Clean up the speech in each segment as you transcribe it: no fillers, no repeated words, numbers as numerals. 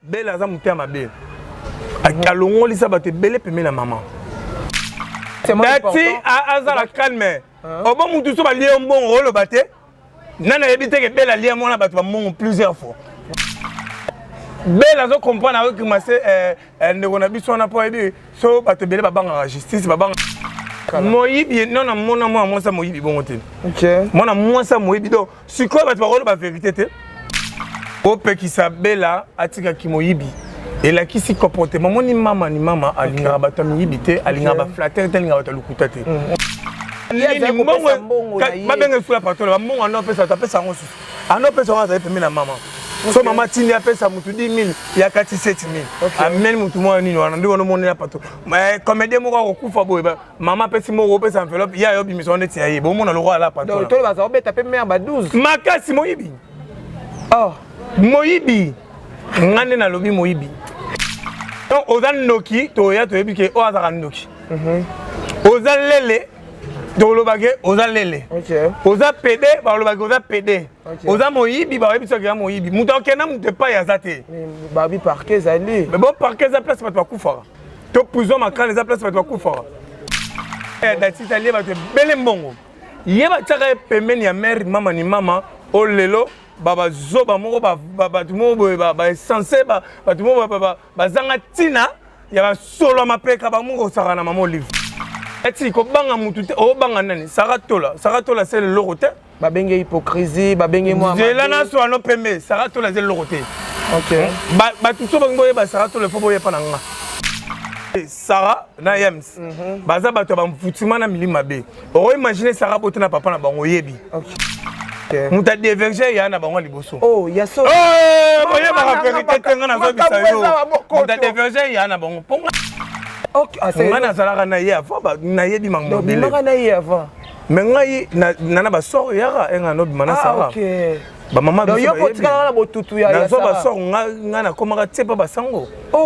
Belle aza muté ma belle. Akalongo lisa bato belle pemé la maman. C'est moi Dati aza la calme. Obo mutu so ba lié mbongo rolo baté. Nana ebité que belle lié mona bato ba mbongo plusieurs fois. Belle azo comprendre avec massé ndeko na biso na po ebi so bato belle ba banga justice ba banga. Moyibi non na mona moi ça moyibi bongo te. OK. Mona moi ça moyibi donc sikoyo bato ba rolo ba vérité te. Ope qui s'abela atika ki moyibi. Et là qui s'y comporte maman ni mama alinga bato miyibité alinga ba flatter telinga bato lukuta te. Ba benga fula patolo ba monga no pesa ta pesa ngosu. Ano pesa ngaza epemi na mama. So mama tindi a pesa mutu 10 000 ya 47 000. Amen mutu mo nini wana ndiko no monela patolo. Mais comédien mo ko kufa boy ba mama pesi mo ko pesa enveloppe ya yo bimisonde ndeti ya ye. Bo mona lo roi la patolo. Donc tolo ba za obeta pe mère ba 12. Makasi moyibi. Oh, Moyibi. Ngane na lobi moyibi. Donc ozan noki to ya to ebike o azaka noki. Ozan lele to lobake ozan lele. OK. Oza PD ba lobake oza PD. Oza moyibi ba yebi soki ya moyibi. Mutu okena mutu pa ya zate. Ba bi parquet zali. Mais bon parquet za place bato kufa. To prison makran za place bato kufa. Dati tali bato bele mbongo. Yeba tsaka pembeni ya mère mama ni mama o lelo baba zoba moko bato moko ba censé bato moko bazanga tina ya ba solo mapeka ba moko saka na mama olive. Eti ko banga mutu te o banga nani Saratola c'est le lorote Ba benge hypocrisie, ba benge moi. Zela na so no pembe Saratola c'est le lorote. OK. Ba tout so bango ba Saratola fo boye pa na nga. Sarah na Yems. Baza bato ba mfutima na milima be. O imaginer Sarah bote na papa na bango yebi. OK. Muta diverger ya na bango liboso. Oh, ya so. Boye ba vérité tenga na zo bisayo. Muta diverger ya na bango. Ponga. OK, c'est ngana zalaka na ye avant ba na yebi mango bele. Donc na ye avant. Mais ngai na ba sort yaka enga no bimana Sarah. OK. Ba mama biso. Donc yo potika na botutu ya Sarah. Na zo ba sort ngana komaka tsepa ba sango. Oh.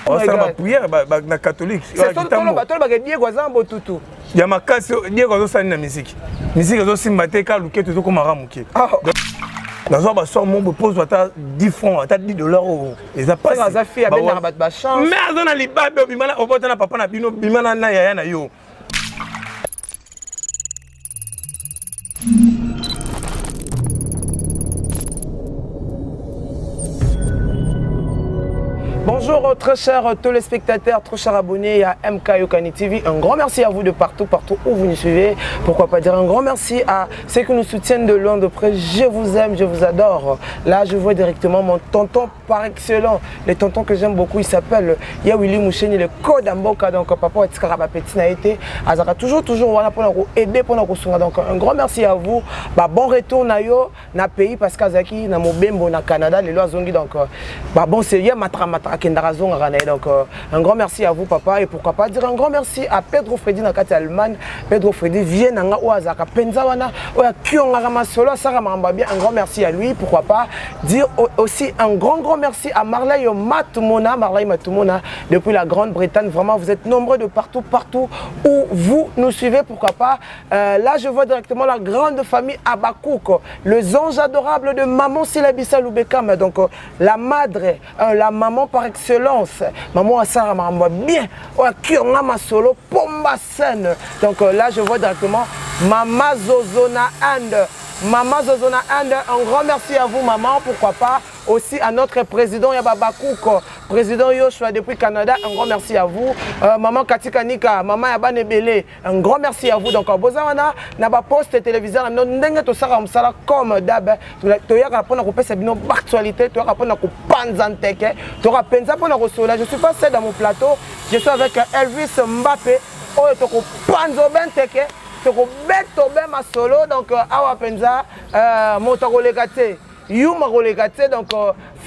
On s'en va prière na catholique. C'est tout le bateau ba Diego za botutu. Ya makasi Diego zo sani na musique. Musique zo simba te ka luke to ko mara muke. Nazo ba sort mon pose ata 10 francs, ata 10 dollars et ça passe. Ça fait ben na ba chance. Mais azona libabe bimana obota na papa na bino bimana na yaya na yo. Bonjour très chers téléspectateurs, très chers abonnés à MK Yokani TV. Un grand merci à vous de partout où vous nous suivez. Pourquoi pas dire un grand merci à ceux qui nous soutiennent de loin, de près. Je vous aime, je vous adore. Là, je vois directement mon tonton par excellence. Le tonton que j'aime beaucoup, il s'appelle Yawili Moucheni, le code Amboka. Donc, papa, petit n'a été. Azara toujours, voilà pour nous aider, pour nous soutenir. Donc, un grand merci à vous. Bon retour na yo, na pays, parce qu'Azaki, na Mobembo, na Canada, les lois zongi. Donc, bon, c'est hier, matra. Donc un grand merci à vous papa et pourquoi pas dire un grand merci à Pedro Freddy Nakati Allemagne. Pedro Freddy vient nanga oazaka penzawana oya kionga masolo sara mamba bien, un grand merci à lui. Pourquoi pas dire aussi un grand merci à Marley Matumona depuis la Grande-Bretagne. Vraiment vous êtes nombreux de partout où vous nous suivez. Pourquoi pas là je vois directement la grande famille Abakouk, les anges adorables de maman Silabissa Loubekam. Donc la madre, la maman par excellence, maman Asara Maramba bien, Kyonga Masolo, Pomba Sen. Donc là je vois directement Mama Zozona And. Maman Zozona And, un grand merci à vous maman, pourquoi pas aussi à notre président Yababakouk, président Yoshua depuis Canada, un grand merci à vous. Maman Katika Nika, maman Yabane Belé, un grand merci à vous. Donc Bozawana, Naba Poste télévision, Ndenge to Sara Msala comme d'hab, Toyaka pour nous passer une actualité, Toyaka pour nous panzanteke, Toyaka penza pour nous sola. Je suis pas seul dans mon plateau, je suis avec Elvis Mbappé, Oyo Toko Panzo Benteke. Beto ben ma solo donc awa penza moto relégaté yuma relégaté donc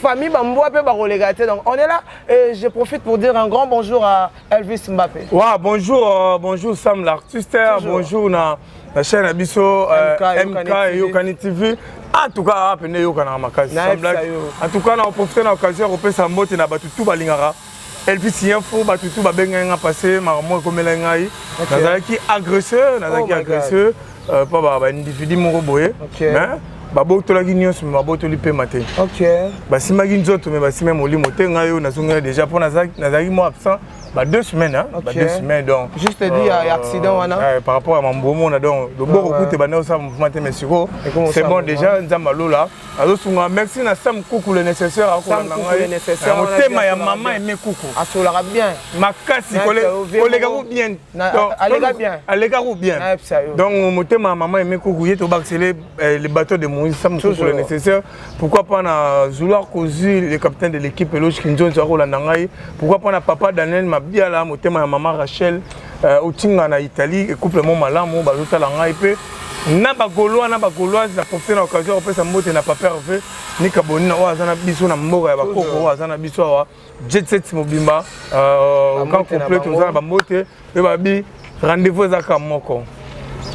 famille bamboa pe ba relégaté donc on est là et je profite pour dire un grand bonjour à Elvis Mbappé. Ouais, bonjour Sam l'artiste, bonjour na chaîne Abisso MK Yokani TV. En tout cas apene Yokana makasi. En tout cas on profite na occasion pour pesa mbote na batu tout balingara. Elvis Info batutu ba benga passé maramo komela ngai nazalaki agresseur pas ba individu moko boye mais babotolaki nyonso mais babotoli mpe mate OK basimaki nzoto mais basime molimo te ngai oyo nazongi déjà mpo nazalaki mo absent 2 semaines hein. 2 semaines donc juste dit il y a accident wana par rapport à mambomo na donc le boko kute bana ça mouvement te mais siko c'est bon déjà nzamba lola azosunga merci na sam kuku le nécessaire akola na ngai nécessaire motema ya maman aimé kuku asolara bien makasi kolega ko bien alega ko bien donc motema ya maman aimé kuku yeto baxeler les bateaux de Moïse sam kuku le nécessaire pourquoi pas na Zoular Kozu le capitaine de l'équipe Eloge Kinzonzo akola na ngai pourquoi pas na papa Daniel bien là motema ya maman Rachel otinga na Italie couple mon malamu bazotala ngai pe na bagolois na profiter na occasion opesa mbote na papa Hervé ni kaboni na azana biso na mboka ya bakoko azana biso wa jet set mobimba quand complet tozana ba mbote e babi rendez-vous zaka moko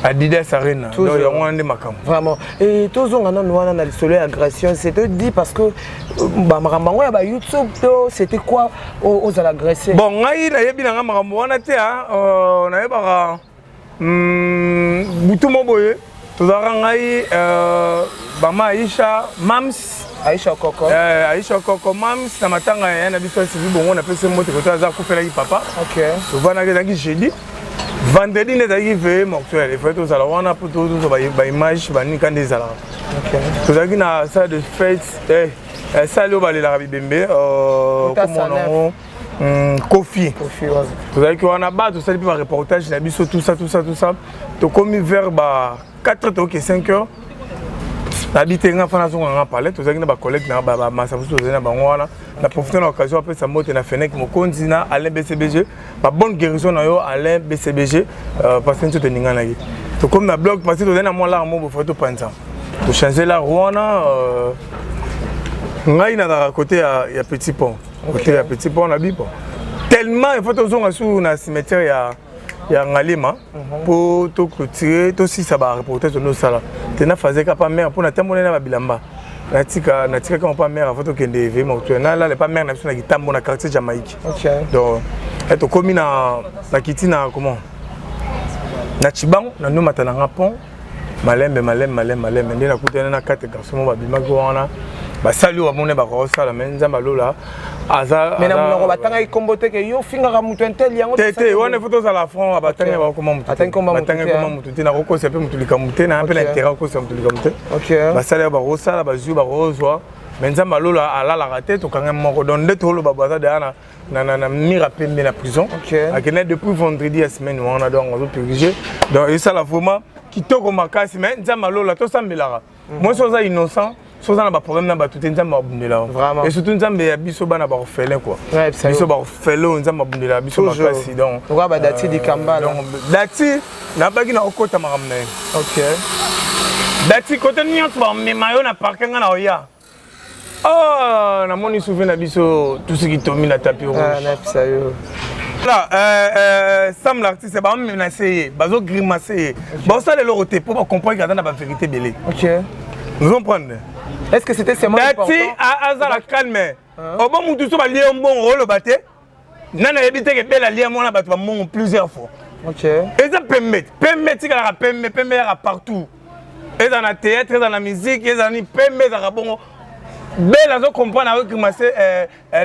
Adidas Arena donc il y a un de makam vraiment et tous on a noana na lisolo ya agression c'était dit parce que ba makambo ya ba YouTube c'était quoi aux agresser bon ngai na yebi na makambo wana te na yebaka butu moboye tozara ngai bama Aisha Koko Mams na matanga ya na biso sivi bongo na pese moto ko taza ko fela ki papa OK to vana ke zaki jeudi vendredi n'est arrivé mortuaire il faut tous alors on a pour tous ba image ba ni quand des alors OK to zaki na ça de fête ça le ba la bibembe comment on Kofi to zaki on a ba to ça depuis reportage na biso tout ça to commis vers ba 4 to que 5 heures habité nga fana zonga nga parler to zaki na ba collègue na ba masafuso na bango wana na profiter l'occasion après ça mote na Fenech Mokonzi na Alain BCBG ba bonne guérison na yo Alain BCBG parce que tu te ninga na yi to comme na blog parce que to na moi là mo bo photo panza to changer la Rwanda ngai na côté ya Petit Pont côté ya Petit Pont na bipo tellement il faut to zonga sur na cimetière ya ngalima pour to clôturer to si ça va reporter sur nos sala tena faisait ka pas mère pour na temona na bilamba natika quand pas mère photo kende éve mortuaire na là les pas mère na biso na kitambo na quartier Jamaïque donc eto komi na kitina comment na Chibango na no matana ngapon malembe ndi na kutena na 4 garçons ba bimaki wana ba sali wa mone ba ko sala menza malola aza mais na monoko batanga ikombote ke yo finga ka mutu entel yango tete wana photo za la front batanga ba ko mutu batanga ko mutu tina ko se pe mutu likamute na pe l'intérêt ko se mutu likamute OK ba sali ba ko sala ba zu ba rozwa menza malola ala la raté to kanga moko don de to lo ba baza de na mira pembe na prison akene depuis vendredi la semaine on a donc on purger donc et ça la vraiment kitoko makasi mais nza malola to sambelara moi soza innocent soza na ba problème na ba tout nzamba bundela et surtout nzamba ya biso bana ba orphelin quoi biso ba orphelin nzamba bundela biso makasi donc on va ba dati di kamba donc dati na bagi na okota makamna OK dati kote nyonso ba memayo na parking na oya oh na moni souvenir na biso tout ce qui tombe na tapis rouge là Sam l'artiste ba menacer bazo grimacer ba ça le roté pour comprendre qu'il y a la vérité belé OK nous on prendre est-ce que c'était seulement important dati aza la calme au bon mutu so ba lié bon rôle baté nana ebité que bela lié mon na ba mon plusieurs fois OK et ça permettre la permettre partout et dans la théâtre et dans la musique et dans ni permettre bon bela zo comprendre avec commencer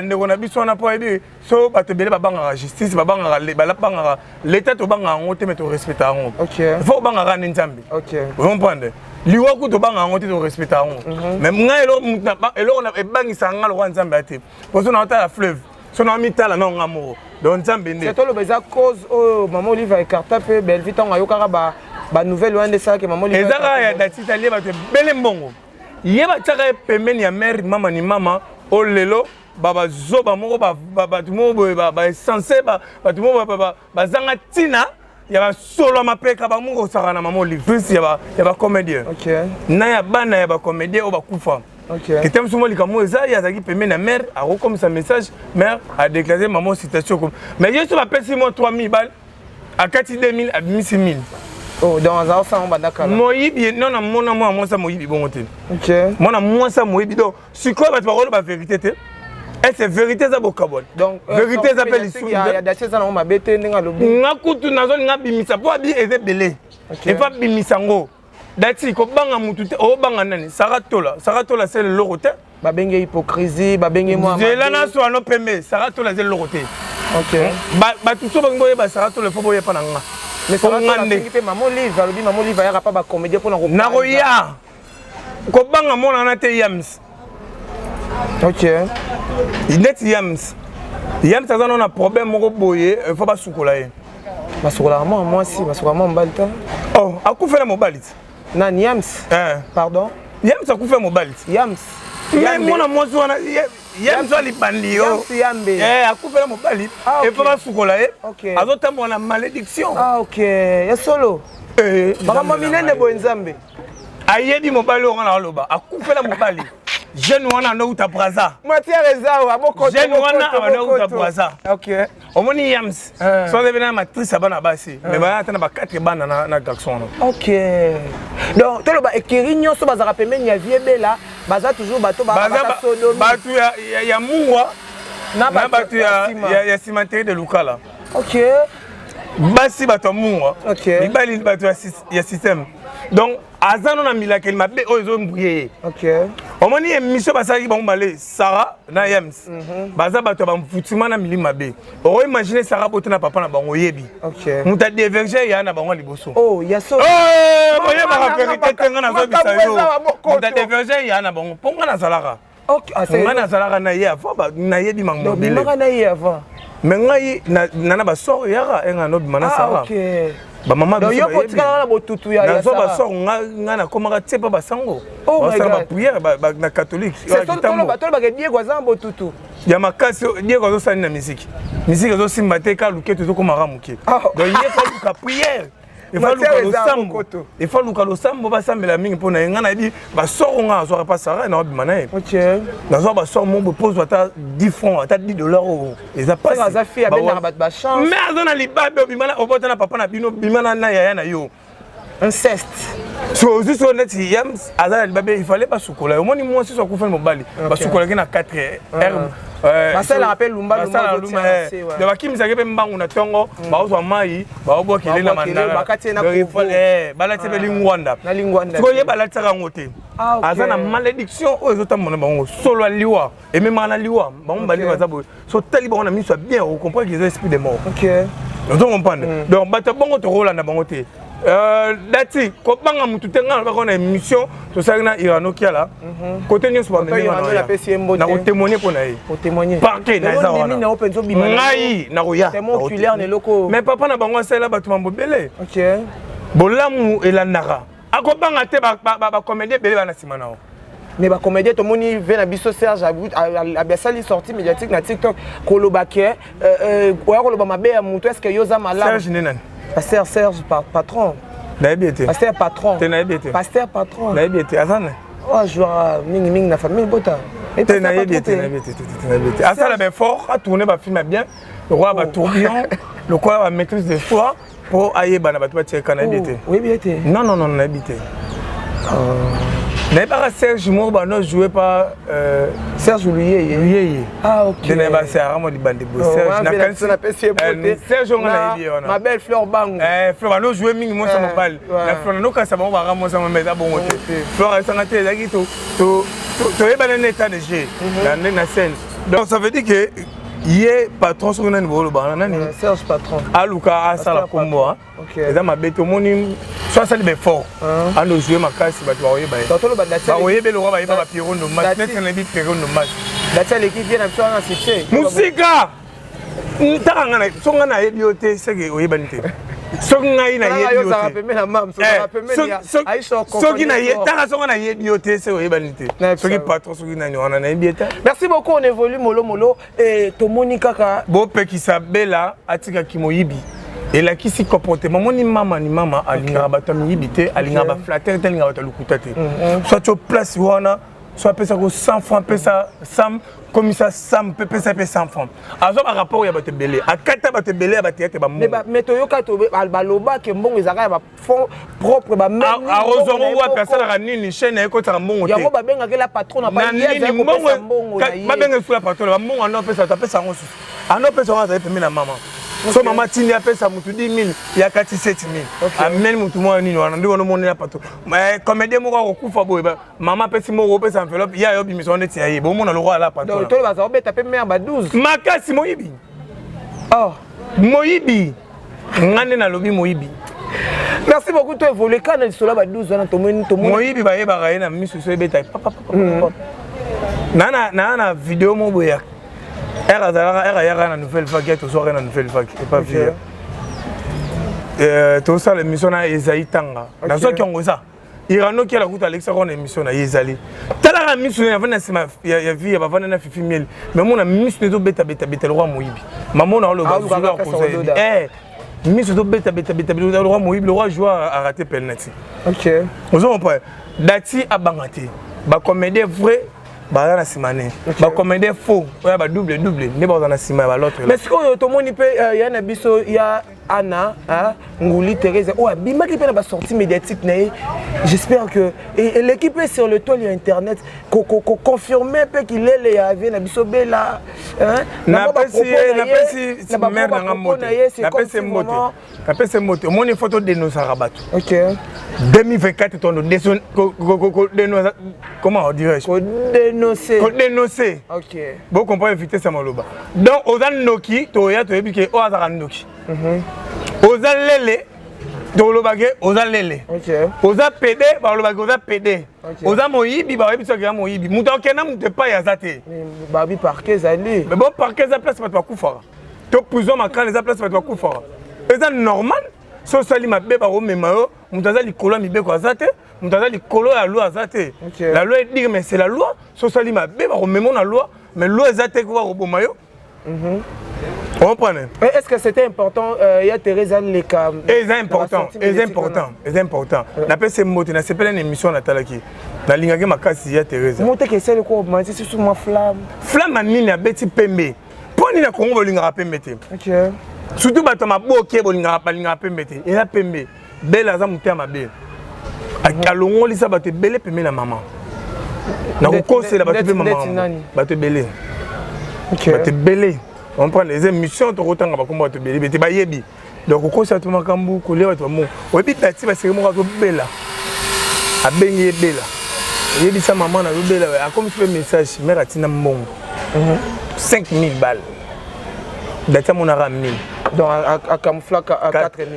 ndeko na biso na po ebi so bato bele babanga justice babanga l'état to banga ngote mais to respecter ngo OK il faut banga nzambe OK vous comprenez liwa ku to banga ngote to respecter ngo mais ngai elo na ebangisa nga lo nzambe ate parce na ota la fleuve so na mitala na ngamo donc nzambe ndé c'est to le beza cause oh maman Olive écarta pe belle vite on ayokaka ba nouvelle loin de ça que maman Olive ezaka ya dati italien bato bele mbongo yeba tsaka pembeni ya mère mama ni mama olelo baba zoba moko bato moko ba censé bato moko bazanga tina ya ba solo mapeka ba moko saka na mama Olive plus ya ba comédien OK na ya bana ya ba comédien o ba kufa OK que tem somo likamo eza ya zaki pembeni ya mère a comme sa message mère a déclaré maman citation comme mais je suis ba pesi mo 3000 balles à 2000 à 6000 oh dans un sens on va d'accord moyibi non na mona moi ça moyibi bon te OK mona moi ça moyibi donc si quoi ba parole ba vérité te et c'est vérité ça bokabon donc vérité ça appelle ici il y a des choses on m'a bêté ndinga lobi nga kutu nazo nga bimisa po abi eze belé et pas bimisa ngo dati ko banga mutu te o banga nani Saratola c'est le loroté ba benge hypocrisie ba benge moi je la na so no pembe Saratola c'est le loroté OK ba tout so bango ba Saratola fo boye pa na nga mais Saratola pe maman livre alobi maman livre ya pas ba comédien pour na ko ya ko banga mona na te Yams OK net Yams ça on a problème moko boye faut ba sukola ye basukola moi si basukola moi mbalita oh akufela mobalit na Yams pardon Yams akufela mobalit Yams mais mona mozo wana Yams ali bandi yo Yambe akufela mobalit et faut ba sukola ye azotambo na malédiction OK ya solo mama minene bo nzambe ayebi mobali wana loba akufela mobali jeune wana no uta braza matière ezao aboko jeune wana no uta braza OK omoni Yams so devena matrice bana basi mais ba atana ba 4 bana na garçon OK donc to loba ekiri nyonso bazaka pembeni ya vie bela baza toujours bato ba sodomi bato ya mungwa na bato ya cimenterie de Lukala OK basi bato mungwa OK mibali bato ya système donc azano na milaka il mabe ozo mbouye OK omoni émission basaki bango balé Sarah na Yams baza bato ba mfutima na milima be o imaginer Sarah bote na papa na bango yebi OK muta diverger ya na bango liboso oh ya so boye ba vérité tenga na zo bisayo muta diverger ya na bango ponga na salaka OK ponga na salaka na ye avant na yebi mango bele ponga na ye avant mais ngai na ba sort yaka enga no bimana Sarah OK ba maman donc yo kotika na botutu ya na zo ba sort nga na komaka tsepa ba sango ba prière ba na catholique c'est tout le bateau ba ke Diego za botutu ya makasi Diego zo sani na musique zo simba te ka luke to ko maramuke donc ye fa luka prière il faut luka lo sambo ba sambela mingi pona nga na bi ba sort nga zo pas Sarah na bimana ye OK na zo ba sort mo pose ata 10 francs ata 10 dollars les a pas ça fait ben ba chance mais azona libabe bimana obota na papa na bino bimana na yaya na yo inceste so juste honnête Yams azala libabe il fallait pas sukola omoni moi si so kufela mobali ba sukola ki na 4 heures ça la rappelle lumba de bakimisa ke mbangu na tongo ba ozwa mai ba obokele na mandala bakati na balati be lingwanda na lingwanda so ye balati ka ngote azana malédiction o ezotamona bango solo liwa et même na liwa bango bali bazabo so tali bango na miso bien on comprend qu'ils ont esprit de mort OK on comprend donc bato bongo to rola na bango te dati ko banga mutu tenga ba kona émission to sanga Irano Kiala côté nyonso ba memi na ko témoigner pour naï pour témoigner parquet na za wana ngai na roya témoin oculaire ne loko mais papa na bango sala bato mambo belé OK bolamu elandaka akobanga te ba comédien belé bana simana mais ba comédien to moni vena biso Serge abasali sortie médiatique na TikTok kolobake oya koloba mabe ya mutu est-ce que yoza malade Serge nenani Pasteur Serge patron naibité pasteur patron te naibité pasteur patron naibité azana oh joueur mingi na famille bota te naibité asala be fort a tourner ba film bien le roi ba tourbillon le quoi ba maîtrise de soi pour ayeba na bato ba tieka naibité oui bien été non naibité mais pas Serge Morba non joué par Serge Luyeye OK de ba Sarah mo di bande bo Serge na Serge on a dit ma belle Fleur Bango Fleur no joué mingi mo sa mobile na Fleur no ka sa ba ramo sa mais bon côté Fleur ça na te zaki to eba na état de jeu na scène donc ça veut dire que yé patron sur une niveau nani Serge patron aluka asala kombo eza mabeto moni soit ça libé fort ando jouer makasi bato ba oyeba bato lo banda ba oyebe lo ba yeba ba pirondo match net na bi pirondo match data l'équipe vient absolument na succès musika ntanga na songa na yebi ote seke oyeba nite songa ina yebi ote soki na ye tanga songa na yebi ote seke oyeba nite soki patron soki na ni wana na yebi eta. Merci beaucoup, on évolue molo et tomoni kaka bo pekisa bela atika kimoyibi et qui s'y comporte maman ni mama alinga bato miyibite alinga ba flatter telinga bato lukuta te soit tu place wana soit pesa ko 100 francs pesa sam comme ça sam pesa 100 francs azo ba rapport ya bato belé akata bato belé ba tete ba mo mais toyoka to baloba ke mbongo ezaka ba fond propre ba même arozongo wa personne ra nini chaîne eko ta mbongo te yango ba benga ke la patron ba yeza ko pesa mbongo ba benga sula patron ba mbongo no pesa ta pesa ngosu ano pesa wa za pemina mama So maman tindi apesa mutu 10 000 ya kati 7 000. Amène mutu mo nini wana ndi wono monela pato. Mais comédien moko akufa boye ba maman pesi moko pesa enveloppe ya yo bimission ndeti ya ye. Bo mona le roi là pato. Donc toi vas obeta pe mère ba 12. Makasi moyibi. Oh, moyibi. Ngane na lobi moyibi. Merci beaucoup toi évoluer quand le solo ba 12 wana to mo. Moyibi ba ye ba ga na misu so ebeta papa. Na vidéo mo boya. Elle a une nouvelle vague, tu sois une nouvelle vague, et pas vieux. Tout ça, l'émission a Esaïe Tanga. Dans ce qui ont ça, il y a un autre qui a la route à l'extérieur, l'émission a Esaïe. T'as la mission, il y a une vie, il y a 29 000. Mais moi, la mission de bêta, le roi Moïbi. Maman, on a le roi Moïbi. Eh, mission de bêta, le roi Moïbi, le roi joueur a raté Pelnati. Ok. Vous comprenez? Dati a bangaté. Bah, comédien vrai. Bah na simane ba comédien faux ouais ba double ne ba na simane ba l'autre mais ce que tout le monde peut y a na biso il y a Anna hein Nguli Thérèse oh bima qui peut na sortie médiatique na j'espère que et l'équipe est sur le toile internet confirmer peut qu'il est les avait na biso bela hein na pesi mère na ngamoto na pesi moto mon photo de nos arabato OK 2024 ton comment on dirait dénoncer. OK. Bon comprendre éviter ça maloba. Donc aux Noki, toya to ebike o azara Noki. Aux lele to lobage aux lele. OK. Aux PD ba lobage aux PD. Aux moyibi ba ebisa ke moyibi. Muto kena muto pa ya zate. Ba bi parquet zali. Mais bon parquet za place pas to kufa. To prison makran les place pas to kufa. C'est normal. So sali mabe ba o memayo, muto za likolo mibe ko azate. La loi azate. La loi dit mais c'est la loi. So sali mabe ba rememo na loi, mais loi azate ko ba bomayo. On comprend. Est-ce que c'était important il y a Thérèse Leka. C'est important. Na pese moto na sepela une émission na talaki. Na lingaki makasi ya Thérèse. Moto que c'est le ko ma c'est sur ma flamme. Flamme nini na beti pembe. Poni na Congo bolinga pembe te. OK. Surtout bato maboke bolinga pembe te. Et la pembe. Belle za muté mabe. Akalongo lisa bato belé pembe na maman. Na kokose la bato pembe maman. Bato belé. OK. Bato belé. On prend les émissions to rotanga ba komba bato belé bete ba yebi. Donc kokose to makambu ko le bato mo. Obi tati ba sérimo ka to bela. Abengi bela. Yebi sa maman na bela. A comme ce message mère atina mbongo. 5 000 balles. Data mon ara 1000. Donc à camouflage à 4 000.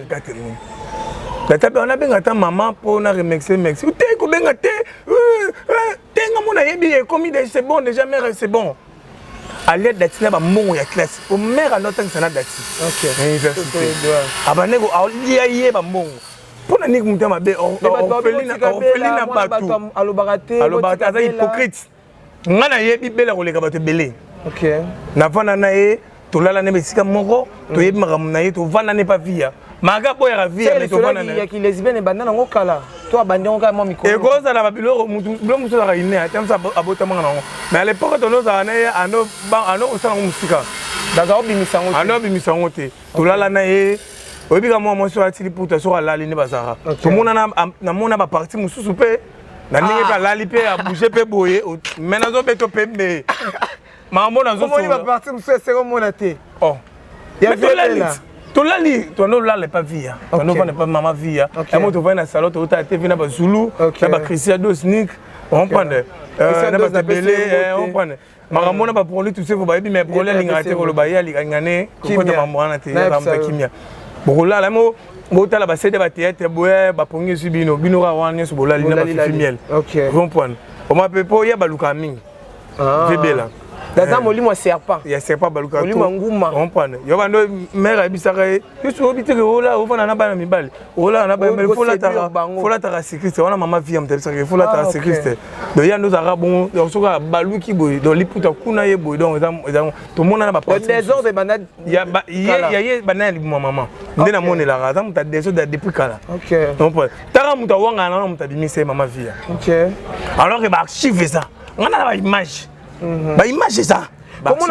Data on a bien attend maman pour na remixer mix. Ou te ko benga te. Tenga mon yebi comme c'est bon déjà mère c'est bon. Allez datina ba mongo ya classe. Au mère à notre sana dati. OK. Université. Abanego aliye ba mongo. Pour na nik muta mabe orphelina batou. Alobaraté aza hypocrite. Ngana yebi bela ko leka bato belé. OK. Na vana na ye to lala ne besika moko to yebi makamu na ye to vana ne pa via. Maga boya ra via mais to vana na. Qui lesbienne bandana ngokala. Toi bandi ngokala mo mikolo. Et goza na babilo mutu za ine atamsa abota manga na ngo. Mais à l'époque to no za na ye ano osala musika. Daga obimisango. Ano obimisango te. To lala na ye oyebi ka mo so atili puta so ala ne bazara. To mona na mona ba parti mususu pe. Na ninge pa lali pe a bouger pe boye mais nazo beto pembe. Maman nazo so. Comment il va partir monsieur c'est comme monate. Oh. Ya violence. Tolali, toi non là les pas via. Toi non pas maman via. Et moi tu vas dans salon tu as TV na ba Zulu, na ba Cristiano Sneak. On prend na ba Belé, on prend. Maman na ba pour lui tout ça faut ba mais pour lui lingate ko lo ba ya lingane ko ta maman na te ya ramta kimia. Bon là là mo botala ba cede ba théâtre boye ba pongi subino bino ra wana so bolali na ba fimiel. OK. On prend. On m'appelle pour ya ba lukami. Vebela. Daza molimo serpent. Ya serpent baluka. Molimo nguma. On prend. Yo bando mère ebisaka juste obiteke ola ofana na bana mibali. Ola na bana fola ta sécurité. Wana mama vie amtebisaka fola ta sécurité. Donc ya nous ara bon soka baluki boy donc liputa kuna ye boy donc to mona na ba parti. Des ordres banade. Ya banane maman. Ndena monela raza muta des ordres depuis kala. OK. Donc tara muta wanga na muta bimise mama vie. OK. Alors que ba archive ça. On a la image. Bah image c'est ça. Comment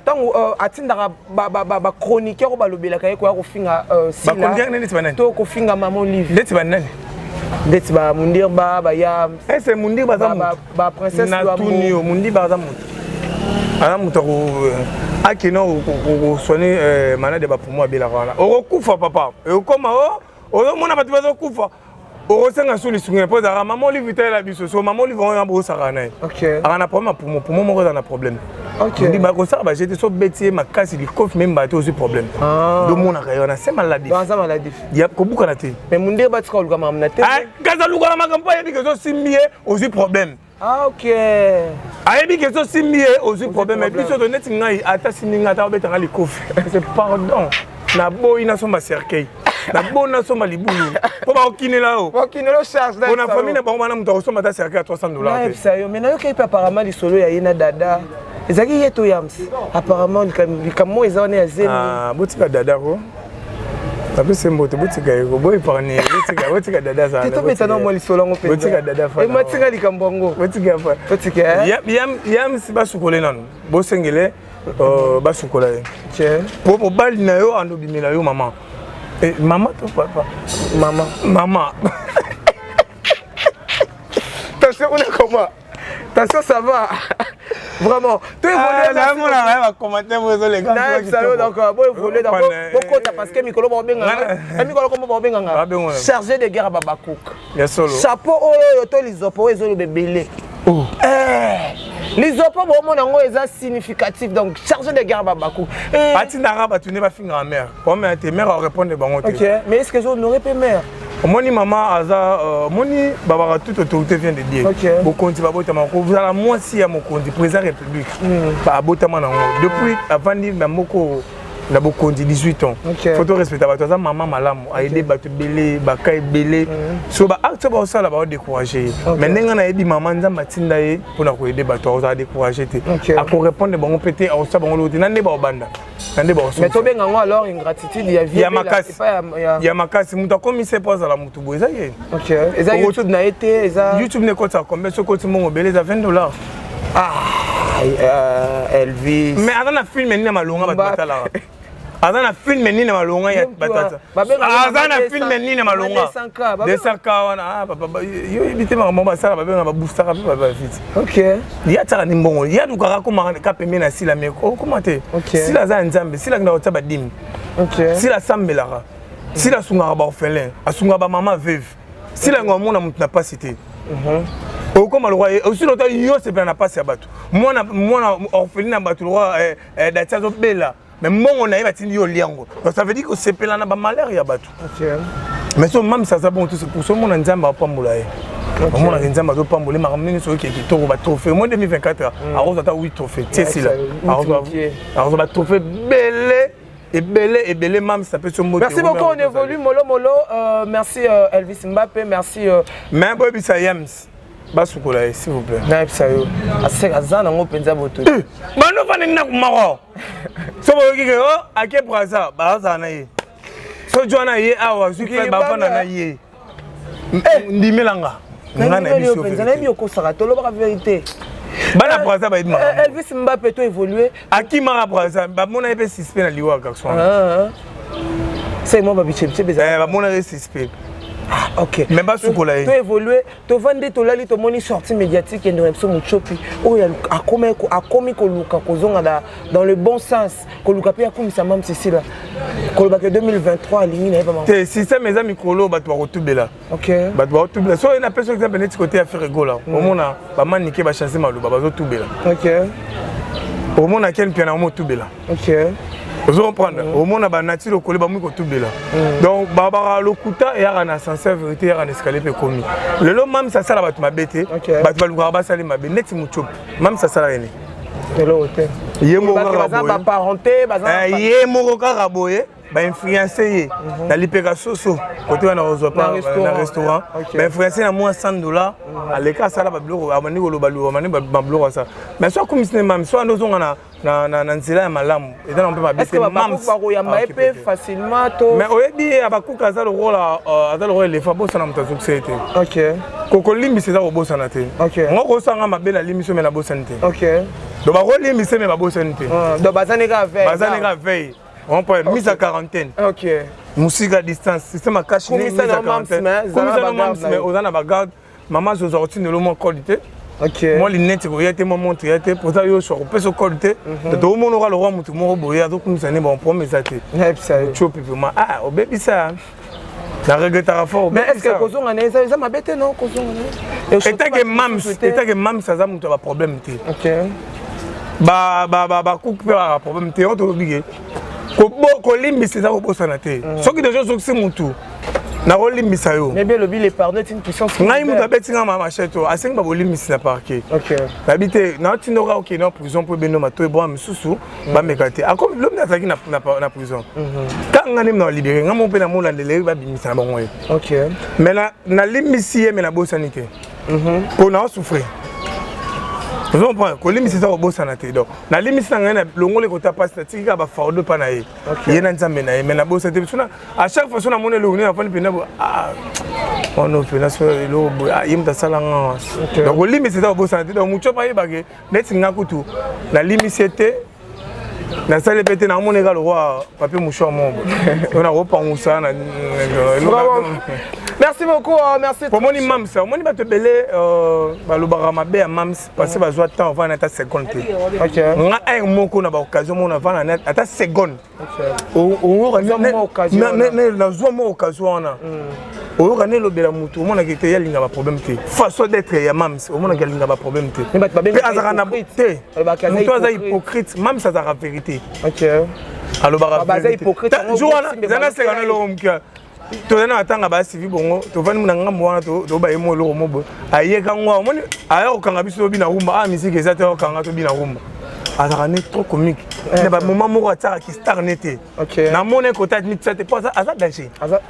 tango atindaka ba chroniqueur ba lobela kay ko finga sila. Ba chroniqueur nani tibana. To ko finga maman livre. Ndeti banani. Ndeti ba mundir ba ya. C'est mundir ba za. Ba princesse na tunio mundi ba za mutu. ana muto akino soigner malade ba poumon abela wana okufa papa ekoma mona batu bazokufa osenga solution pour ça maman lui vite la biso so maman lui va en bosaka na OK ana problème poumon moko na problème OK ndi ba ko ça ba j'étais so bêtier makasi li kof même bato aussi problème do mona ka na c'est maladie dans maladie ya ko buka na te mais munde ba tsika luka mamna te gaza luka na makampo ya biko so simbié aussi problème OK ayebi que so simbié aussi problème et puis so to net ngai ata sininga ta obetanga li kof c'est pardon na boy na so ma cercueil na bona soma libulu po ba okinela o okinela charge na ona famille na ba mana muto soma ta cercle à $300 na ça yo mais na yo kai apparemment li solo ya ina dada ezaki yeto yams apparemment likamo ezone ya zeni botika dada ko tapi sembote botika yego boy parni botika dada za to betana mo li solo ngo pe botika dada fa e matinga likambo ngo botika fa botika yam si basukole nanu bosengele basukola ye che po bali na yo ando bimela yo maman. Maman, ton papa. Maman. Attention, on est comment? Attention, ça va. Vraiment. Tu évolues là. On va commenter vos les gars. Donc, vous évoluez dans parce que Mikolo Bobenga. Mikolo Bobenga. Chargé de guerre à Babakouk. Chapeau, oh, les opos, ils ont le bébé. Les opos, c'est significatif. Donc, chargé de guerre à Babakouk. Atinara, tu n'es pas fini en mer. Comme tes mères à répondre de bon. Ok, mais est-ce que je n'aurais pas mère? Moni maman aza moni baba toute autorité vient de dire bon compte va boter mon vous allez moi si à mon compte président république ba boter mon depuis avant dire moko na bokondi 18 ans photo respectable toi maman malamu a aidé batu belé bakai belé so ba acte ba ça là ba décourager mais nenga na yebi maman nzamba tinda ye pour ko aider batu za décourager te a ko répondre bon pété au ça bon l'autre nande ba obanda nande ba mais to benga ngo alors ingratitude ya vie ya makasi muta commissaire pour ça la mutu boza ye OK eza YouTube na été eza YouTube ne coûte ça combien ce coûte mon belé za $20 Elvis mais avant la film ni na malonga batala azana film nini malonga ya batata azana film nini malonga 200k wana papa yo ibite mama basala babenga ba booster ka ba vite OK ya tsaka ni mbongo ya dukaka ko maka ka pembe na sila meko comment te sila za nzambe sila ngina otsa ba dim OK sila sambelaka sila sunga ba orphelin asunga ba mama veuve sila ngomona mutu na pasité okoma le roi aussi longtemps yo c'est bien na passe ya bato mwana orphelin na bato le roi datsazo bela mais mon na batindi yo liango donc ça veut dire que c'est pelana ba malheur ya bato OK mais so même ça bon tout c'est pour ce mon nzamba pambola ye mon nzamba do pambola ma ramene so ki to ba trophée moi 2024 a rose ata 8 trophées c'est là a ba trophée belé et belé même ça peut se motiver. Merci beaucoup, on évolue molo merci Elvis Mbappé, merci mais boy ça yams basukola s'il vous plaît na epsayo aseka zana ngo penza boto bano fane na kumako so boyike o ake braza baza na ye so jwana ye awa zuki ba na ye ndimelanga ngana biso penza na bi okosaka tolo ba vérité bana braza ba idma Elvis Mbappé to évoluer akima braza ba mona ebe suspect na liwa garçon c'est moi ba bichepche beza ba mona suspect. OK. Mais pas sous colère. Tu évoluer, tu vendre to lali to moni sortie médiatique et nous sommes chopi. Oh ya a commis ko luka ko zonga dans le bon sens. Ko luka pe akomi sa mam ceci là. Ko ba que 2023 ligne na ba. Te système mes amis kolo ba to retouber là. OK. Ba to retouber. So une personne exemple net côté à faire rigolo là. Au mona ba maniquer ba chasser malu ba zo touber là. OK. Au mona quel piano mo touber là. OK. Vous comprenez au monde a nature au collé ba mu ko tubela donc baba lokuta et ana ascenseur vérité ana escalier pe commis le long même ça sala batu mabete batu baluka ba sali mabe net mu chop même ça sala ene de l'autre yemo ba parenté ba yemo ka raboye ba influencer na lipeka soso côté na ozo pa na restaurant ba influencer na moins $100 à l'écart ça la ba bloko amani ko lo balu amani ba bloko ça mais soit comme cinéma soit ndozonga na nzela ya malamu et dans on peut pas baisser mam ba ya maipé facilement to mais oyebi abakuka za le rôle les fabo ça na mutazo c'était OK koko limbi c'est ça au bosana te ngoko sanga mabela limbi so me na bosana te OK do ba rôle limbi c'est me ba bosana te do bazaneka veille on peut mise à quarantaine. OK. Musique à distance, système à cacher mise à quarantaine. Comme ça mais on a bagarre maman zo sorti de l'homme qualité. moi lunette ko yate moi montre yate pour ça yo sur peut se coller to mo no ka le roi mutu mo boya to comme ça ne bon promet ça te chope vraiment ah au baby ça la regrette fort mais est-ce que kozonga na ça m'a bête non kozonga et tant que mam ça za mutu ba problème te OK ba couper ba problème te on to obligé ko limbisa za ko bosana te soki déjà soki mutu na limbisa yo mais bien le bill est pardon une puissance ngai mutu abetinga ma machette asenga ba limbisa na parquet OK habité na tinoka OK na prison pour beno mato e bon misusu ba mekate akomi l'homme n'ataki na prison quand ngani na libéré ngamo pe na molandele ba bimisa na bango OK mais na limbisi mais na bosani te pour na souffrir. Vous comprenez? Quand limite c'est ça au boss en athée donc. Na limite ça ngana longole ko tapas tati ka ba fardo pa na ye. Yena nzambe na ye mais na boss ate suna à chaque fois suna mona longone afani pena ah on no pena so lo yimta sala nga. Donc limite c'est ça au boss en athée donc mucho pa ye bagé net nga kutu. Na limite c'était na salle pété na mona ga le roi papier mouchoir mon. On a repensa na merci beaucoup, merci. Pour moi, mams, moi, je vais te belé, mabe à mams, parce que je vais temps avant à ta seconde. OK. On a un mot qu'on a occasion, on a à ta seconde. On a une occasion. On a le bela mutu, on a été yali ngaba problème té. Façon d'être ya mams, on a yali ngaba problème té. Mais azara té. Mutu aza hypocrite, mams ça la vérité. OK. Alors baza hypocrite. Joana, zana c'est quand le mkia. Tozana atanga ba sivi bongo to vani muna ngambo wana to ba emo lo mobo ayeka ngwa moni aya okanga biso bi na rumba ah musique ezate okanga to bi na rumba azaka ne trop comique ne ba moment moko ataka ki star nete na mone ko tati ni tsate pas aza danger aza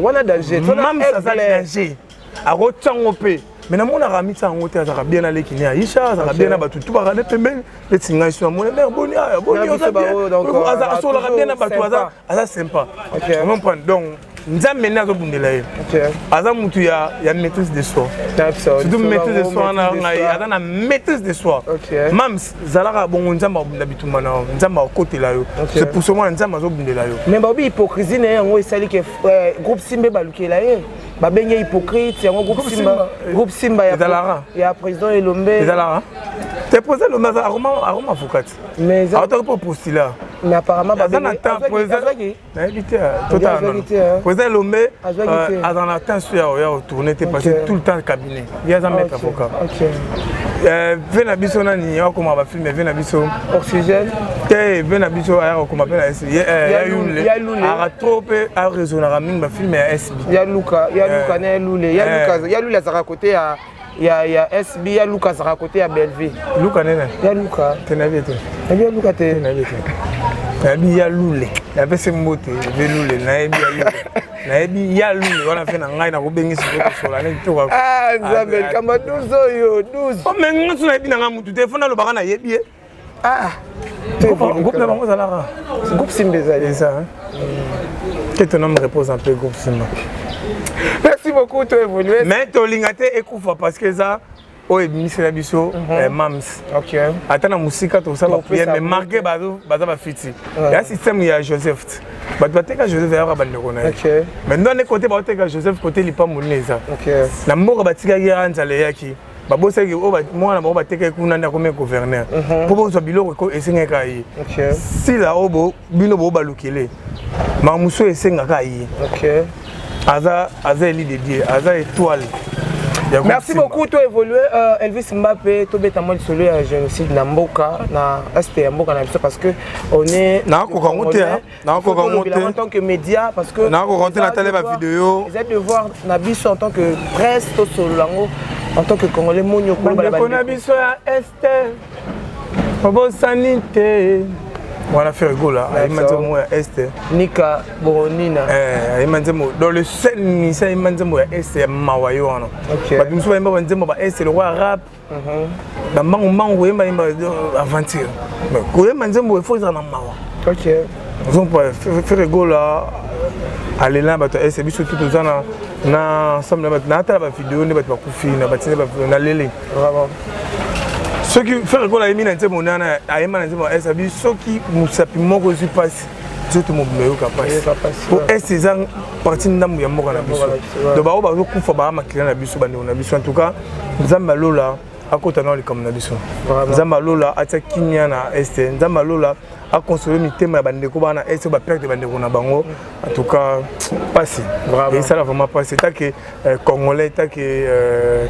wana danger même ça danger a rotango pe mais na mona ramita ngote azaka bien na lekini aisha azaka bien na batutu ba rale pembe le tinga iso mona mer boni donc aza so la bien na batu aza sympa on comprend donc nzambe nazo bundela ye aza mutu ya maîtrise de soi surtout maîtrise de soi na ngai aza na maîtrise de soi mams zalaka bongo nzambe abunda bitumba na nzambe akotela yo c'est pour ce moment nzambe azo bundela yo mais babi hypocrisie na yango esali ke groupe Simba balukela ye babenge hypocrite yango groupe Simba ya président Elombe ezalaka te poser le maza aroma avocat mais ça autant pour postuler mais apparemment babenge président na éviter totalement président Elombe dans la temps sur ya retourner te passer tout le temps cabinet il y a un maître avocat vena biso nani ya koma ba film vena biso oxygène te vena biso ya koma pena ya yule a trop a raisonner mingi ba film ya SB ya Luka na Lule azaka côté ya SB ya Luka azaka côté ya BLV Luka nena ya Luka tenavete ya Luka te tenavete nabi ya Lule ya pese mbote velule nabi ya Lule nabi ya Lule wana fe na ngai na kobengisa ko sola ne toka ah nzambe kama 12 yo 12 o mais ngasu na bi na ngamutu te fona lo baka na yebi ah groupe na bango zalaka groupe Simba c'est ça que ton homme repose un peu groupe Simba. Merci beaucoup to évoluer mais to lingate ekufa parce que ça o ebimisela biso mams OK atana musika to sala prière mais marqué baza ba fiti ya système ya Joseph bato bateka Joseph ya ba ndeko na OK mais ndone côté bateka Joseph côté lipa moneza OK na mboka batika ya nzale yaki babosaki o ba mwana ba bateka kuna ndako me gouverneur pour bozwa biloko ko esengeka yi OK si la obo bino bo balukele ma muso esengaka yi OK aza eli de Dieu aza étoile. Merci beaucoup to évoluer Elvis Mbappé to beta moi solo ya génocide na mboka na est mboka na biso parce que on est na ko monter en tant que média parce que na ko rentrer na télé ba vidéo vous êtes de voir na biso en tant que presse to solo lango en tant que congolais monyo ko ba na biso ya est obo sanité voilà faire rigolo là il m'a dit moi est Nika Boronina il m'a dit moi dans le seul ministère il m'a dit moi est mawayo wana ba dum so ba dit moi ba est le roi arabe dans mango il m'a aventure mais ko il m'a dit moi il faut ça na mawa OK donc faire rigolo là aller là ba to est biso tout ça na ensemble na ta ba vidéo ne ba to kufi na ba tine ba na lele vraiment ce qui fait que la émine était mon ana ayema nzemo esabi soki musapi moko zu passe tout mon meilleur capable pour ces ans partie ndambu ya moko na biso do ba ba ko kufa ba makila na biso bande na biso en tout cas nzamba lola akota na likambo na biso nzambe alola atia kimia na este nzambe alola akonsole mitema ya bandeko bana este baperte bandeko na bango en tout cas pasi et ça là vraiment pasi tant que congolais tant que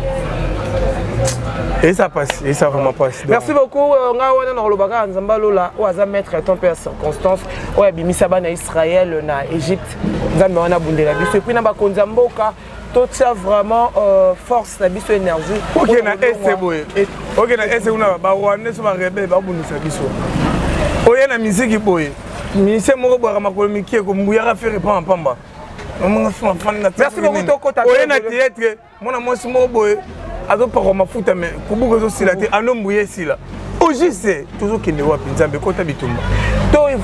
et ça passe et ça vraiment passe. Merci beaucoup nga wana na lobaka nzamba lola o aza maître ton père circonstance o yabimisa bana Israël na Égypte nzambe wana bundela biso et puis na bakonza mboka tout ça vraiment force na biso énergie. OK na este boye. OK na este una ba wana so ba rebelle ba bundisa biso. Oye na musique boye. Mise moko bwa makolo mikie ko mbuyaka faire pamba pamba. Merci beaucoup Tokota. Oye na théâtre mona mwasi moko boye. Azo pako mafuta me kubuko zo silate anombuye sila. Aujourd'hui toujours qu'il ne voit pas nzambe kota bitumba.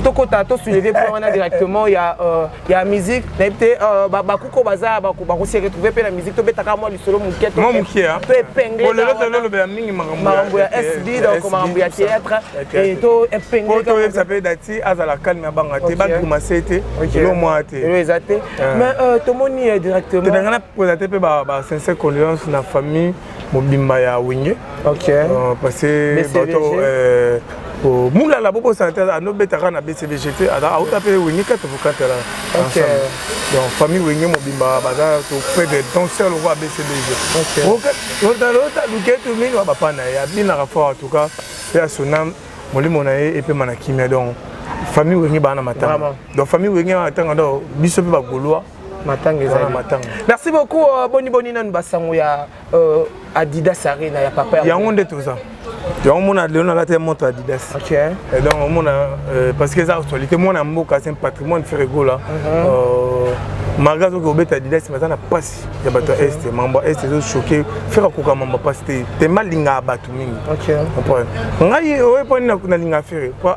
To kota to soulever pour directement il y a musique peut bakuko baza bako se retrouver pe la musique to betaka moi du solo muket moi mukie hein to epengler pour le lot be mingi marambo ya SB donc marambo ya théâtre et to epengler to ça peut dati azala calme ya banga te ba commencer te lo moi te exacté mais to moni directement te ngana présenter pe ba sincère condoléances na famille mobimba ya Wenge. OK parce que bato Moula la beaucoup santé à nos bétarans à BCBGT à Outapé Wenge 4 là. OK. Donc famille Wenge mobimba baza to près de danseurs le roi BCBG. OK. L'autre luquet tout mine va pas na ya bien rapport en tout cas et sonam molimo na et pe manakimia donc famille Wenge bana matanga. Donc famille Wenge matanga donc biso pe ba goloa matanga ezali matanga. Merci beaucoup boni nan basango ya Adidas Arena ya papa ya ngonde tout ça. Donc on a donné la tête montre Adidas. OK. Et donc on a parce que ça actualité mon amour c'est un patrimoine Ferrego là. Malgré que obet Adidas maintenant pas si ya bato est mambo est zo choqué faire ko mambo pas te mal linga batu mingi. OK. Comprendre. Ngai oye poni na linga faire pour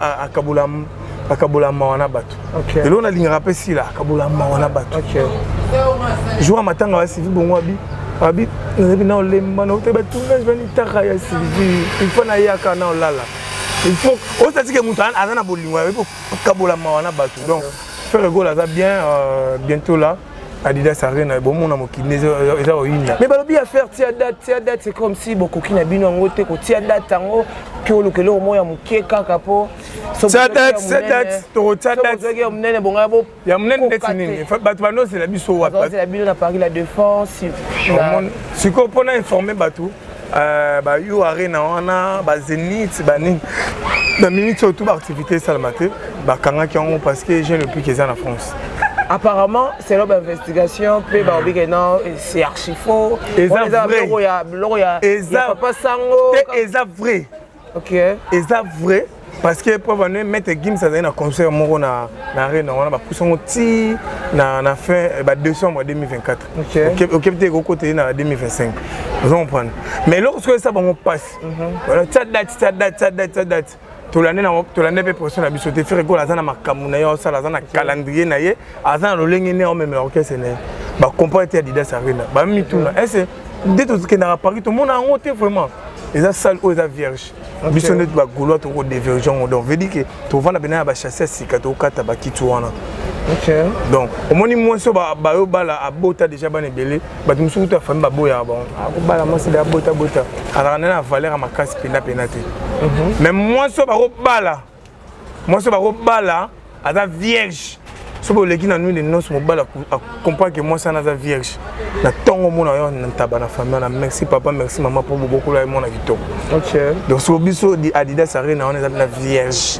akabula mawana bato. OK. Et là on a linga rappel si là akabula mawana bato. OK. Jour matanga wa Sylvie bongo abi na olemba na oteba tunga jvani taka ya Sylvie il faut na yaka na olala il faut osati ke mutu azana bolingwa il faut kabola mawana bato donc faire gol ça bien bientôt là Adidas Arena bon mon amokine eza oyina mais balobi à faire tia date c'est comme si bokoki na bino ngote ko tia date tango que lokelo moya muke kaka po tia date to tia date ya munene netinini bato bano c'est la biso wa c'est la bino na Paris la Défense si ko pona informer bato ba yo Arena wana ba Zénith ba nini na minute surtout ba activité salamate ba kanga ki on parce que j'ai le plus qu'ils en France. Apparemment, c'est l'investigation, c'est archi faux. C'est vrai. OK. C'est vrai. Parce que pour venir mettre Gims à un concert na Arena, on a poussé un petit na fin décembre 2024. OK. OK, peut-être au côté na 2025. Vous comprenez. Mais lorsque ça on passe. Voilà, ça date. Tout l'année peut pression la bisoté faire quoi la makamou na yo ça la calendrier na ye azana lo lengene o même orchestre ne ba comprendre Adidas Arena ba mituna est dès tout ce que na Paris tout monde a honte vraiment les salle aux vierge bisoné ba golo to ko divergent donc veut dire que to vana bena ba chasser sika to kata ba kitu wana. OK. Donc au moni moi so ba yo bala abota déjà ba nebele ba tumusu to famille ba boya bon akobala moi c'est da bota ala na valeur ma casse penate. Mais moi so ba bala aza vierge so bo leki na nuit de noces mo bala comprendre que moi ça na vierge na tongo mona yo na taba na famille na merci papa merci maman pour beaucoup là mon akito. OK. Donc so biso di Adidas Arena on est la vierge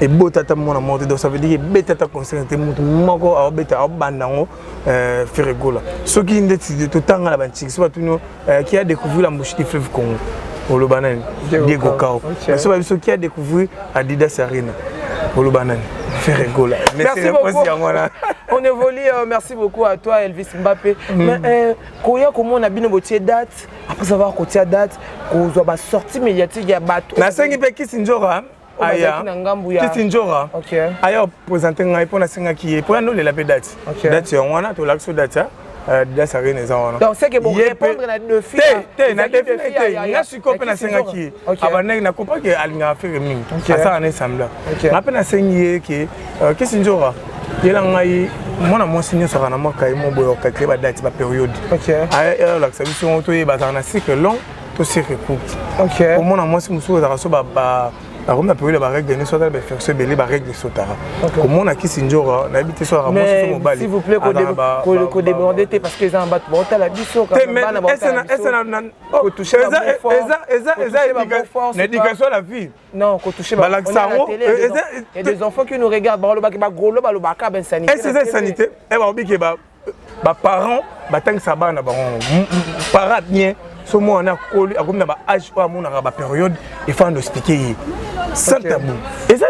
et botata mona monte donc ça veut dire betata concerté mutu moko a beta bandango faire gola so qui ndeti to tanga la banchiki so batuno qui a découvert la mouche du fleuve Congo au Banane Diego Kao so biso qui a découvert Adidas Arena au Banane faire gola. Merci beaucoup. On évolue, merci beaucoup à toi Elvis Mbappé. Mais comment on a bien botié date après avoir côté date qu'on soit sortie médiatique ya bateau. Na sengi pe Kisinjora aya Kisinjora. OK. Aya présenter ngai pona senga ki pour nous la date. Date on wana to l'action date Adidas Arena za wana. Donc c'est que bon répondre na deux filles. Na deux filles. Na siko pe na senga ki. Abane na comprendre que alinga faire mingi. Ça en ensemble. Na pe na sengi ki Kisinjora. Yela ngai mona mo signé sur na moka mo boyo ka créer ba date ba période. OK. Aya la service on to ba na cycle long to sire coupe. OK. Au moins moi si musu za so ba comme na période ba règle ne soit ba faire ce belé ba règle sotara. Comme on a qui sinjora na habité so ramos so mobile. S'il vous plaît ko demander parce que ça en bat bon ta la biso quand même na ba. Ko toucher l'éducation la vie. Non, ko toucher ba. Il y a des enfants qui nous regardent ba golo ba lo ba ka ben sanité. C'est sanité. Et ba obi ke ba parents ba tang sabana ba parents bien. Ce moment on a collé à comme na ba âge ou mon ba période il faut expliquer sans tabou. Et ça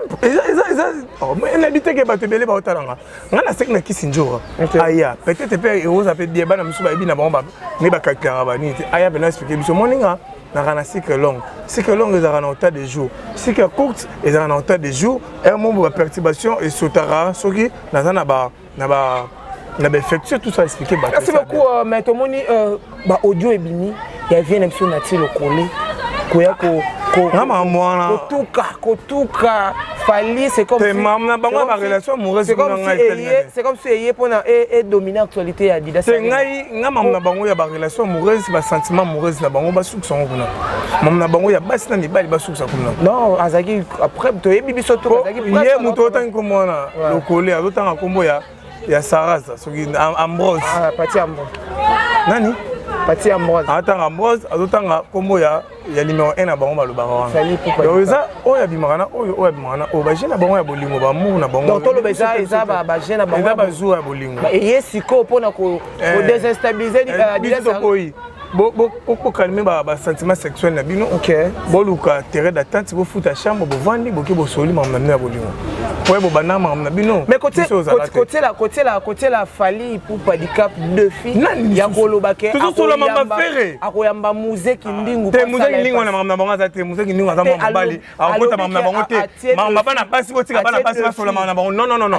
on habite que ba te belé ba otalanga. Ngana sek na kisinjora. Aya peut-être pe erosa pe bien bana musu ba bina ba ne ba kakara ba ni aya bena expliquer biso moninga na kana cycle long. Cycle long ils ont un temps de jours. Cycle court ils ont un temps de jours. Et mon ba perturbation et sotara soki na ba effectué tout ça expliqué. Merci beaucoup, mais tout le monde audio et bini, il y a une émission nature collé. Kotuka, Fali, c'est comme si relation amoureuse c'est comme si il pour dominer l'actualité à Adidas. C'est ngama bango ya ba relation amoureuse, ba sentiment amoureuse na bango ba souk son kuna. Mamna bango ya basi na mibali ba souk sa kuna. Non, azaki après to yebi biso to azaki ye muto tanko mona le collé azotanga kombo ya Sarah, Ambrose. Ah, Pati Ambrose. Nani? Pati Ambrose. Attends, Ambrose, azotanga kombo ya numéro 1 na bango baloba wana. Fali pour donc ça oya bimana oya bimana o ba jena bango ya bolingo ba mu na bango. Donc to lo beza eza ba jena bango. Eza ba zuwa ya bolingo. Et yesiko pona ko déstabiliser Adidas. Pour calmer les sentiments sexuels na bino. OK. Boluka terrain d'attente bo futa chambre bo vandi bo ke bo soli ma na bolingo. Pour bo banama na bino. Mais côté la Fali pour handicap de filles. Ya koloba ke akoyamba musique ndingu. Te musique ndingu na mama bango za te musique ndingu za mama bali. Akota mama bango te. Mama bana basi botika bana basi basola mama bango. Non.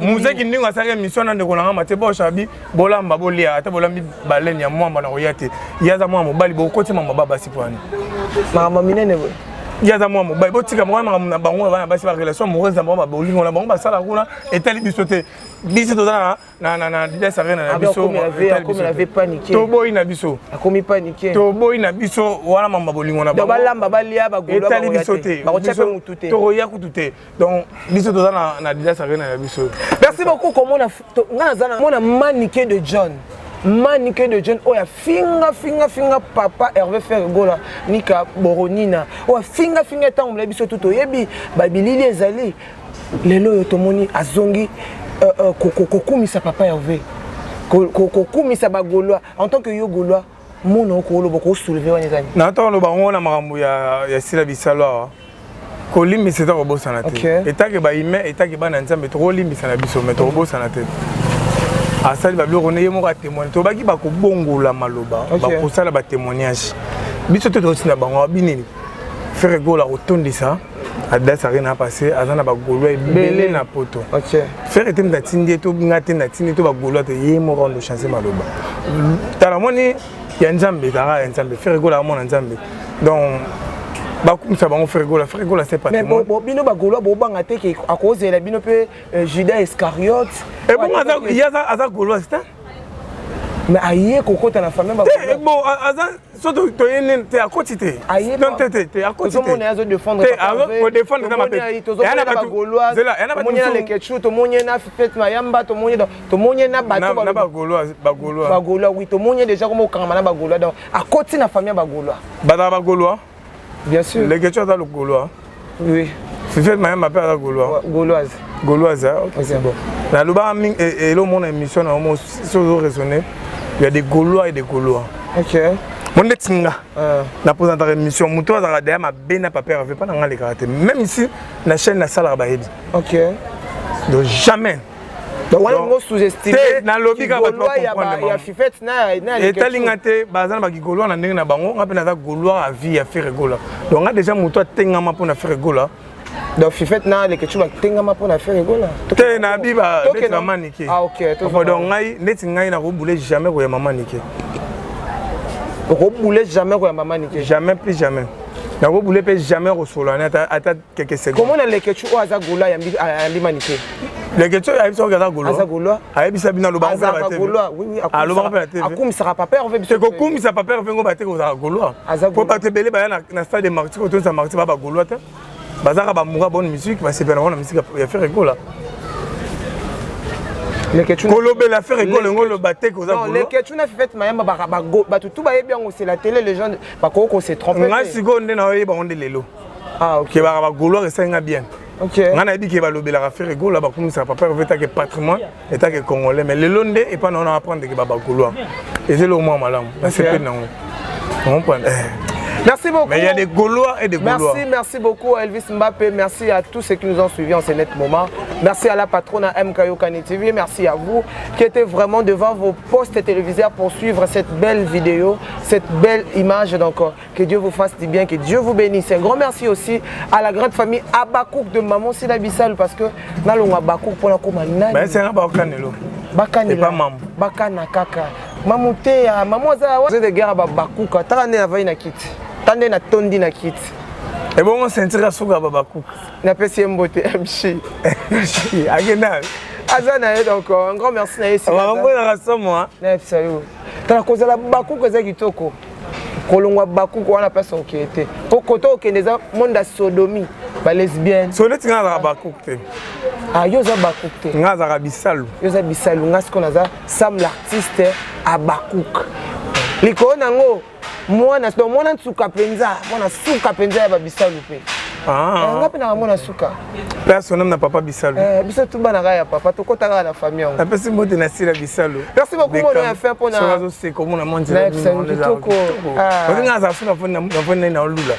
Musique ndingu za sa mission na ndeko na mate bo shabi bolamba bolia ata bolambi baleni ya mwamba na oyate. Yaza mwa mobali bo koti mama baba sipwani mama minene bo yaza mwa mobali bo tika mwa na bango bana basi ba relation amoureuse na bango bolingo na bango basala kuna etali bisote biso tozana na Adidas arena na biso comme avait paniqué to boy na biso akomi paniqué to boy na biso wana mama bolingo na bango balamba balia ba golo etali bisote ba kotia pe mutute to ya kutute donc biso tozana na Adidas arena na biso. Merci beaucoup comme on a ngana zana mona maniqué de John Manique de John, oh ya finga papa Hervé Fergola nika boronina oh finga tant la biso tout yebi babilili ezali lelo yo tomoni azongi kokumisa papa Hervé kokumisa bagolwa en tant que yo golwa mona ko lobo ko soulever wana ezali na to loba ngona makambo ya sila bisalo kolimbi c'est ko bosana te etake ba ime etake bana nzambe to kolimbi sana biso mais to bosana te. Asali ba biloko ne yemo ka témoigner to baki ba ko bongola maloba ba ko sala ba témoignage biso to to sina bango binini faire gola otondisa Adidas arena passé azana ba golo ebele na poto. OK. Faire etem na tindi to ngate na tindi to ba golo to yemo rondo chancer maloba. Tala moni ya nzambe dara nzambe faire gola mona nzambe. Donc bakumisa bango faire gola c'est pas mais bino ba golo bo banga te ke à cause de la bino pe Judas Iscariote et bon aza golo c'est mais aïe kokota na famille ba bon aza surtout to yene te à côté te non te à côté tout le monde azo défendre défendre na mabe yana ba goloise yana ba moni na le ketchu to moni na fête mayamba to moni na bato ba golo oui to moni déjà comme okanga na ba golo donc à côté na famille ba golo ba golo. Bien sûr. Les questions dans le Gaulois. Oui. C'est fait même appel à Gaulois. Gauloise. Gauloise, ok. C'est bon. Dans le bar, et là, mon émission, on a raisonné. Il y a des Gaulois et des Gaulois. Ok. Mon étinga. La présente émission, mon tour à la ma bena papa avait pas dans les karaté. Même ici, la chaîne la salle à Bahedi. Ok. Donc jamais. Donc on sous-estime na lobby ka ba comprendre ya fifet na et talingate bazana ba gigolo na ndenge na bango ngape na za golo a vie ya faire gola donc nga déjà muto tengama pour na faire gola donc fifet na le ketu ba tengama pour na faire gola te na biba beti maman nike ah OK donc ngai neti ngai na ko bouler jamais ko ya maman nike ko bouler jamais ko ya maman nike jamais plus jamais Vous voulez pas jamais recevoir quelques secondes. Comment on a les questions au Azagoula et à l'humanité? Les questions, il y a Azagoula. Oui, oui. Akoum sera pas peur. C'est que Koum ça pas peur vengo battre aux Azagoula. Pour pas te belé na stade de Marty quand on Marty ba Goula ta. Bazaka ba moura bonne musique, ba c'est pas bonne musique il y a faire rigolo. Les questions. Kolobe la faire rigolo ngolo battre aux Azagoula. Non, les questions na fait mayamba ba tout ba bien c'est la télé les gens ba ko s'est trompé. Nga siko ndé na yeba onde lelo. Ah OK. Ke ba Goula resenga bien. OK. On a dit que le la faire rigolo là comme ça papa veut que patrimoine état que congolais mais le londé et pas on apprendre que baba Gaulois. Et c'est le moment malam. C'est pas non. On prend. Merci beaucoup. Mais il y a des Gaulois et des Gaulois. Merci beaucoup Elvis Mbappé. Merci à tous ceux qui nous ont suivis en ce net moment. Merci à la patronne à MK Yokani TV. Merci à vous qui étiez vraiment devant vos postes téléviseurs pour suivre cette belle vidéo, cette belle image. Donc, que Dieu vous fasse du bien, que Dieu vous bénisse. Un grand merci aussi à la grande famille Abakouk de Maman Sina Bissal parce que dans le Abakouk pour la commande. Ben c'est un Bakanelo. Bakanela. Pas maman. Bakana kaka. Mamouté, maman za de guerre Abakouk. Tarane avay na kit. Tande na tondi na kit. Et bon on sentira souga Babakouk. Na pesi mbote MC. Agena. Azana donc un grand merci na yesi. Maman na rasomo. Na sayo. Tala kozala Bakouk za kitoko. Kolongwa Bakouk wana pesa okete. Kokoto okendeza monde sodomie, ba lesbienne. So leti nga Bakouk te. Ah yo za Bakouk te. Nga za Bisalu. Yo za Bisalu nga ce qu'on a Sam l'artiste à Bakouk. Liko nango mwana sto mwana tsuka penza, mwana suka penza ya Bisalu pe. Ah. Ngapi na mwana suka. Personne n'a papa Bisalu. Biso tout bana ya papa to kota na famille. La personne mote na sila Bisalu. Merci beaucoup mon a fait pour na. So c'est comme on a mangé. Ah. On a za suna fona na lula.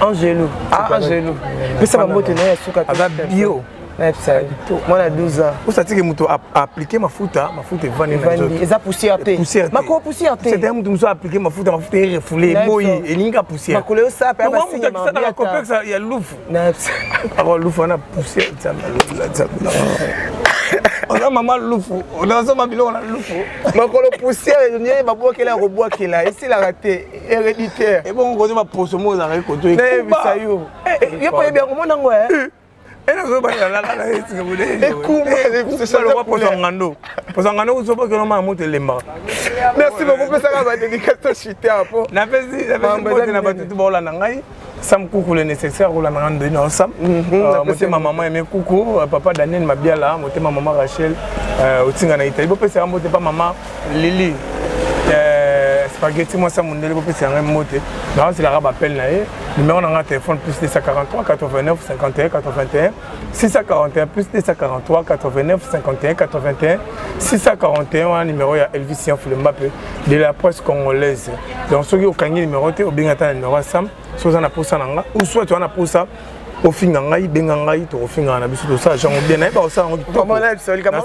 Angelo. Ah Angelo. Mais ça va monter na suka. Aza bio. Moi, j'ai 12 ans. Vous savez que je appliqué ma foot est vanné. Ils ont poussière. Ma quoi poussière? C'est un mouton appliqué ma foot est refoulé. Et l'inga poussière. Ma couleur ça, pas dans la complexe, il y a l'ouf. Alors l'ouf on a poussière. On a maman l'ouf. On a ça ma bilo on a l'ouf. Ma couleur poussière, il y a ma bois qui est rebois qui est là. Ici la raté héréditaire. Et bon on connaît ma pose mo za ko to. Il y a pas bien comment nango hein. Et là, vous merci beaucoup, ça va dédicace chité à po. Sam Koukou le nécessaire pour la maman de nous ensemble. Ma maman aimait Koukou, papa Daniel Mabiala, ma maman Rachel, au Tingana Italie. Vous pouvez pas maman Lily. Spaghetti, moi ça mon élève peut c'est un mot. Donc c'est l'arabe appelle naé. Numéro dans un téléphone plus 243 89 51 81 641 plus 243 89 51 81 641 un numéro ya Elvis Mbappé de la presse congolaise. Donc ceux qui ont gagné numéro T au bien atteint numéro Sam, soit on a pour ça nanga ou soit tu en as pour ça au fin ngai benga ngai to au fin na biso to ça genre bien na ba ça on comment là c'est le camarade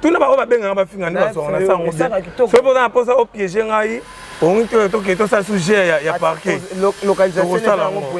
tout n'a pas bien ba finga na so na ça on bien c'est pour ça pour ça au piéger ngai on to ça sujet ya parquet localisation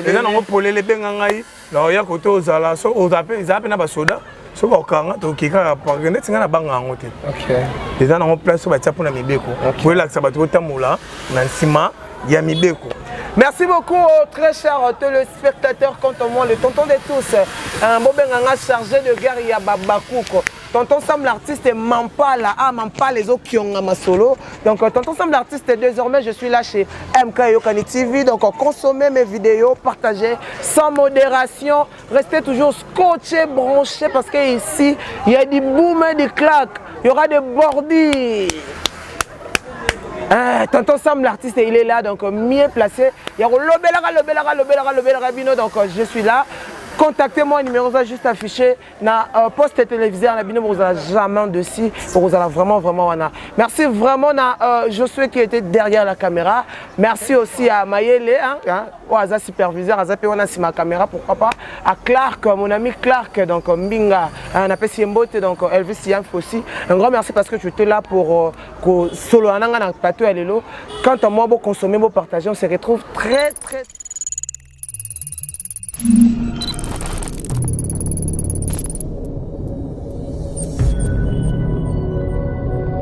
et là on polé les benga ngai là ya côté aux ala so aux appels na ba soda so ba kanga to kika parquet net nga na banga ngote OK les gens en place so ba tia pour na mibeko pour la ça ba to tamula na nsima ya mibeko. Merci beaucoup très chers téléspectateurs, quant à moi le tonton de tous, un Bobenganga chargé de guerre ya Babakouk. Tonton Sam l'artiste Mampala, Mampala les autres qui ont ma solo. Donc tonton Sam l'artiste désormais je suis là chez MK Yokani TV. Donc consommez mes vidéos, partagez sans modération, restez toujours scotchés, branchés parce que ici il y a des boom et des claques, il y aura des bordis. Tonton Sam l'artiste il est là donc mieux placé. Il y a le bino donc je suis là. Contactez-moi, numéro ça juste affiché na poste téléviseur na bino vous allez jamais dessus pour vous allez vraiment merci vraiment na Josué qui était derrière la caméra. Merci aussi à Mayele au Aza superviseur Aza pe on a si ma caméra pourquoi pas à Clark mon ami Clark donc Mbinga on appelle Siembote donc Elvis Yanf aussi. Un grand merci parce que tu étais là pour solo ananga na plateau à l'élo. Quant à moi bon consommer bon partager on se retrouve très